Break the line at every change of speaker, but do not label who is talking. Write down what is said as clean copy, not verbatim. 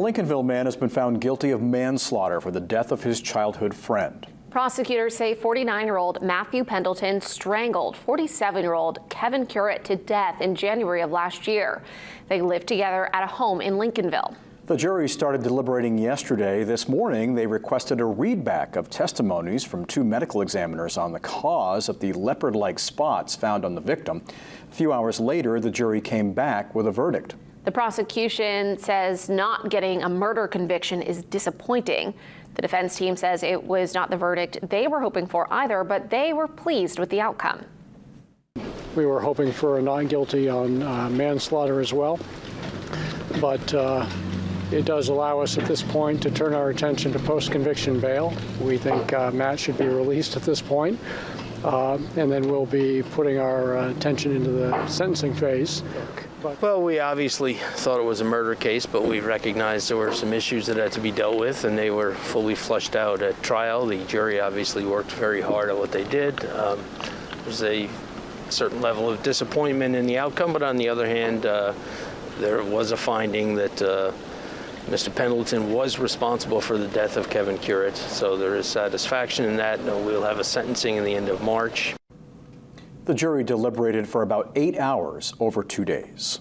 Lincolnville man has been found guilty of manslaughter for the death of his childhood friend.
Prosecutors say 49-year-old Matthew Pendleton strangled 47-year-old Kevin Currett to death in January of last year. They lived together at a home in Lincolnville.
The jury started deliberating yesterday. This morning, they requested a readback of testimonies from two medical examiners on the cause of the leopard-like spots found on the victim. A few hours later, the jury came back with a verdict.
The prosecution says not getting a murder conviction is disappointing. The defense team says it was not the verdict they were hoping for either, but they were pleased with the outcome.
We were hoping for a not guilty on manslaughter as well, but it does allow us at this point to turn our attention to post-conviction bail. We think Matt should be released at this point, and then we'll be putting our attention into the sentencing phase.
Well, we obviously thought it was a murder case, but we recognized there were some issues that had to be dealt with, and they were fully flushed out at trial. The jury obviously worked very hard at what they did. There's a certain level of disappointment in the outcome, but on the other hand, there was a finding that Mr. Pendleton was responsible for the death of Kevin Currett, so there is satisfaction in that. We'll have a sentencing in the end of March.
The jury deliberated for about 8 hours over 2 days.